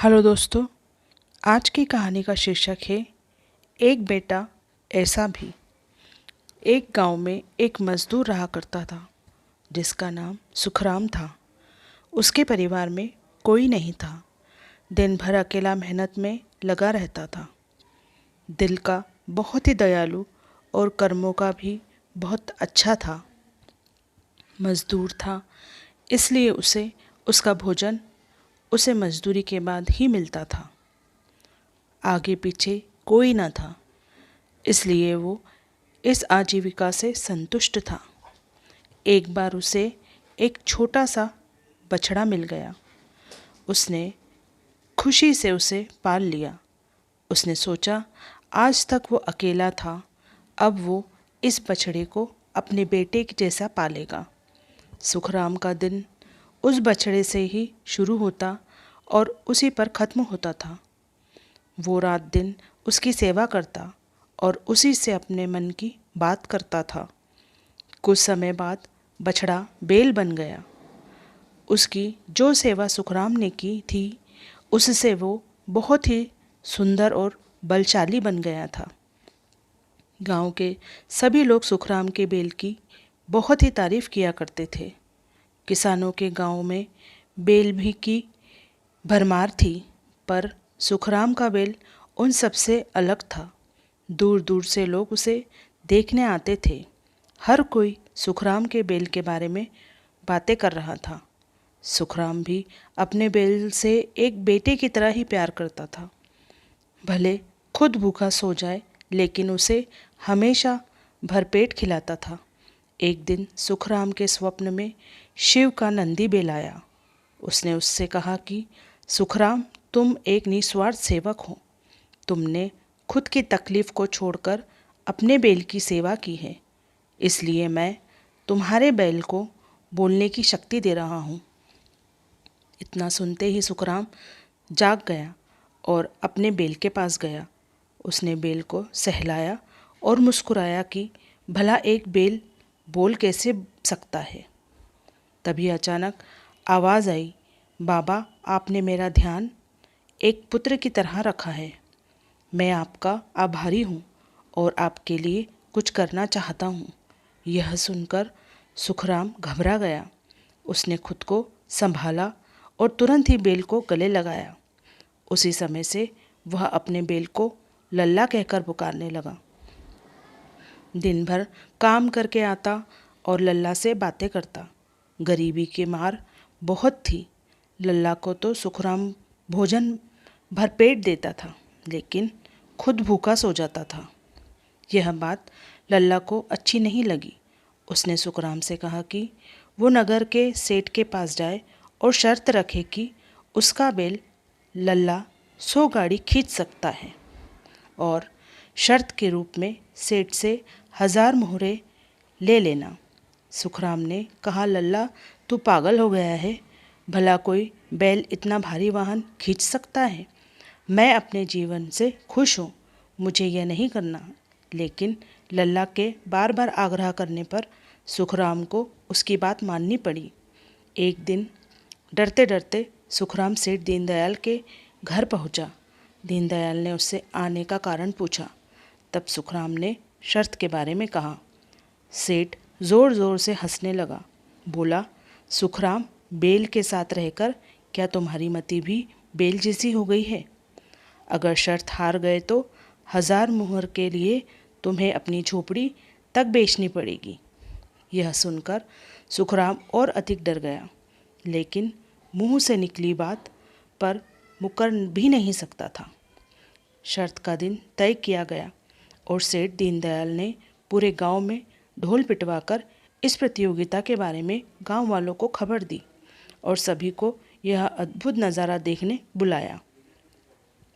Hello दोस्तों। आज की कहानी का शीर्षक है एक बेटा ऐसा भी। एक गांव में एक मजदूर रहा करता था जिसका नाम सुखराम था। उसके परिवार में कोई नहीं था। दिन भर अकेला मेहनत में लगा रहता था। दिल का बहुत ही दयालु और कर्मों का भी बहुत अच्छा था। मजदूर था, इसलिए उसे उसका भोजन उसे मजदूरी के बाद ही मिलता था। आगे पीछे कोई न था, इसलिए वो इस आजीविका से संतुष्ट था। एक बार उसे एक छोटा सा बछड़ा मिल गया। उसने खुशी से उसे पाल लिया। उसने सोचा आज तक वो अकेला था, अब वो इस बछड़े को अपने बेटे के जैसा पालेगा। सुखराम का दिन उस बछड़े से ही शुरू होता और उसी पर ख़त्म होता था। वो रात दिन उसकी सेवा करता और उसी से अपने मन की बात करता था। कुछ समय बाद बछड़ा बैल बन गया। उसकी जो सेवा सुखराम ने की थी, उससे वो बहुत ही सुंदर और बलशाली बन गया था। गांव के सभी लोग सुखराम के बैल की बहुत ही तारीफ किया करते थे। किसानों के गांव में बैल भी की भरमार थी, पर सुखराम का बैल उन सबसे अलग था। दूर दूर से लोग उसे देखने आते थे। हर कोई सुखराम के बैल के बारे में बातें कर रहा था। सुखराम भी अपने बैल से एक बेटे की तरह ही प्यार करता था। भले खुद भूखा सो जाए, लेकिन उसे हमेशा भरपेट खिलाता था। एक दिन सुखराम के स्वप्न में शिव का नंदी बैल आया। उसने उससे कहा कि सुखराम, तुम एक निस्वार्थ सेवक हो। तुमने खुद की तकलीफ को छोड़कर अपने बैल की सेवा की है, इसलिए मैं तुम्हारे बैल को बोलने की शक्ति दे रहा हूँ। इतना सुनते ही सुखराम जाग गया और अपने बैल के पास गया। उसने बैल को सहलाया और मुस्कुराया कि भला एक बैल बोल कैसे सकता है। तभी अचानक आवाज़ आई, बाबा, आपने मेरा ध्यान एक पुत्र की तरह रखा है। मैं आपका आभारी हूँ और आपके लिए कुछ करना चाहता हूँ। यह सुनकर सुखराम घबरा गया। उसने खुद को संभाला और तुरंत ही बैल को गले लगाया। उसी समय से वह अपने बैल को लल्ला कहकर पुकारने लगा। दिन भर काम करके आता और लल्ला से बातें करता। गरीबी की मार बहुत थी। लल्ला को तो सुखराम भोजन भरपेट देता था, लेकिन खुद भूखा सो जाता था। यह बात लल्ला को अच्छी नहीं लगी। उसने सुखराम से कहा कि वो नगर के सेठ के पास जाए और शर्त रखे कि उसका बैल लल्ला 100 गाड़ी खींच सकता है, और शर्त के रूप में सेठ से 1000 मोहरे ले लेना। सुखराम ने कहा, लल्ला, तू पागल हो गया है? भला कोई बैल इतना भारी वाहन खींच सकता है? मैं अपने जीवन से खुश हूँ, मुझे यह नहीं करना। लेकिन लल्ला के बार बार आग्रह करने पर सुखराम को उसकी बात माननी पड़ी। एक दिन डरते डरते सुखराम सेठ दीनदयाल के घर पहुँचा। दीनदयाल ने उससे आने का कारण पूछा। तब सुखराम ने शर्त के बारे में कहा। सेठ ज़ोर ज़ोर से हंसने लगा। बोला, सुखराम, बैल के साथ रहकर क्या तुम्हारी मति भी बैल जैसी हो गई है? अगर शर्त हार गए तो 1000 मुहर के लिए तुम्हें अपनी झोपड़ी तक बेचनी पड़ेगी। यह सुनकर सुखराम और अधिक डर गया, लेकिन मुंह से निकली बात पर मुकर भी नहीं सकता था। शर्त का दिन तय किया गया और सेठ दीनदयाल ने पूरे गांव में ढोल पिटवाकर इस प्रतियोगिता के बारे में गांव वालों को खबर दी और सभी को यह अद्भुत नज़ारा देखने बुलाया।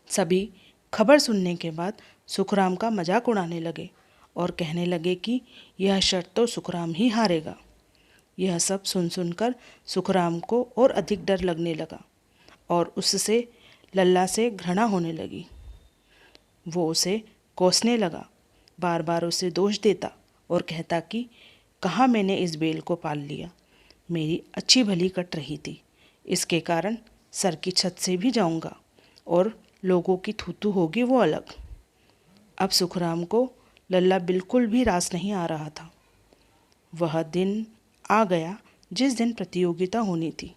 सभी खबर सुनने के बाद सुखराम का मजाक उड़ाने लगे और कहने लगे कि यह शर्त तो सुखराम ही हारेगा। यह सब सुन सुनकर सुखराम को और अधिक डर लगने लगा और उससे लल्ला से घृणा होने लगी। वो उसे कोसने लगा, बार बार उसे दोष देता और कहता कि कहाँ मैंने इस बैल को पाल लिया। मेरी अच्छी भली कट रही थी, इसके कारण सर की छत से भी जाऊंगा। और लोगों की थूथू होगी वो अलग। अब सुखराम को लल्ला बिल्कुल भी रास नहीं आ रहा था। वह दिन आ गया जिस दिन प्रतियोगिता होनी थी।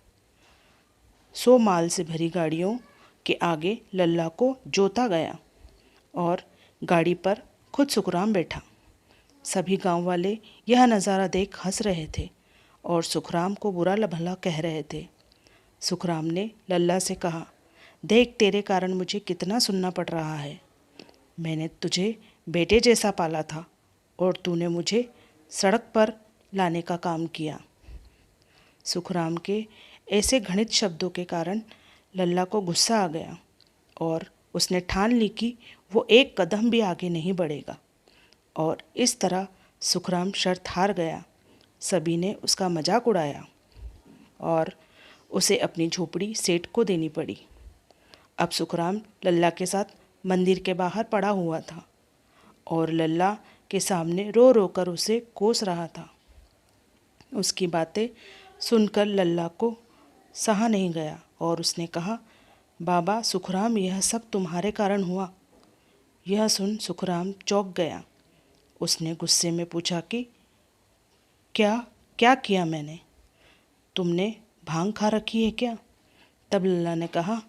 100 माल से भरी गाड़ियों के आगे लल्ला को जोता गया और गाड़ी पर खुद सुखराम बैठा। सभी गांव वाले यह नज़ारा देख हंस रहे थे और सुखराम को बुरा भला कह रहे थे। सुखराम ने लल्ला से कहा, देख तेरे कारण मुझे कितना सुनना पड़ रहा है। मैंने तुझे बेटे जैसा पाला था और तूने मुझे सड़क पर लाने का काम किया। सुखराम के ऐसे घृणित शब्दों के कारण लल्ला को गुस्सा आ गया और उसने ठान ली कि वो एक कदम भी आगे नहीं बढ़ेगा। और इस तरह सुखराम शर्त हार गया। सभी ने उसका मजाक उड़ाया और उसे अपनी झोपड़ी सेठ को देनी पड़ी। अब सुखराम लल्ला के साथ मंदिर के बाहर पड़ा हुआ था और लल्ला के सामने रो रो कर उसे कोस रहा था। उसकी बातें सुनकर लल्ला को सहा नहीं गया और उसने कहा, बाबा सुखराम, यह सब तुम्हारे कारण हुआ। यह सुन सुखराम चौंक गया। उसने गुस्से में पूछा कि क्या क्या किया मैंने? तुमने भांग खा रखी है क्या? तब लल्ला ने कहा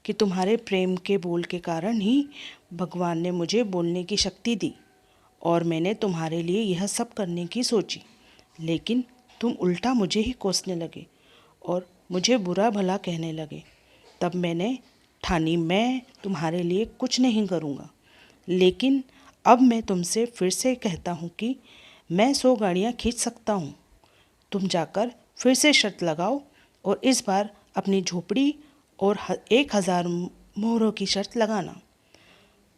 कि तुम्हारे प्रेम के बोल के कारण ही भगवान ने मुझे बोलने की शक्ति दी और मैंने तुम्हारे लिए यह सब करने की सोची, लेकिन तुम उल्टा मुझे ही कोसने लगे और मुझे बुरा भला कहने लगे। तब मैंने ठानी मैं तुम्हारे लिए कुछ नहीं करूँगा, लेकिन अब मैं तुमसे फिर से कहता हूँ कि मैं 100 गाड़ियाँ खींच सकता हूँ। तुम जाकर फिर से शर्त लगाओ और इस बार अपनी झोपड़ी और 1000 मोहरों की शर्त लगाना।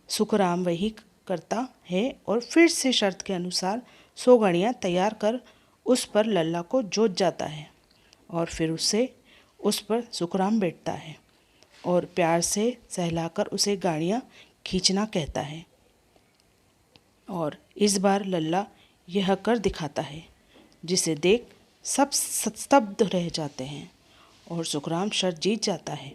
सुखराम वही करता है और फिर से शर्त के अनुसार 100 गाड़ियाँ तैयार कर उस पर लल्ला को जोत जाता है और फिर उस पर सुखराम बैठता है और प्यार से सहलाकर उसे गाड़ियाँ खींचना कहता है। और इस बार लल्ला यह कर दिखाता है, जिसे देख सब स्तब्ध रह जाते हैं और सुखराम शर्त जीत जाता है।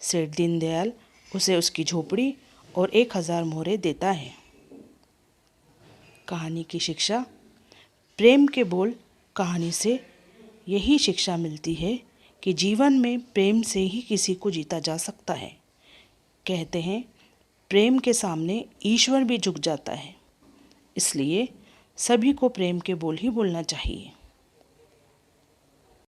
सेठ दीनदयाल उसे उसकी झोपड़ी और 1000 मोहरे देता है। कहानी की शिक्षा। प्रेम के बोल कहानी से यही शिक्षा मिलती है कि जीवन में प्रेम से ही किसी को जीता जा सकता है। कहते हैं प्रेम के सामने ईश्वर भी झुक जाता है। इसलिए सभी को प्रेम के बोल ही बोलना चाहिए।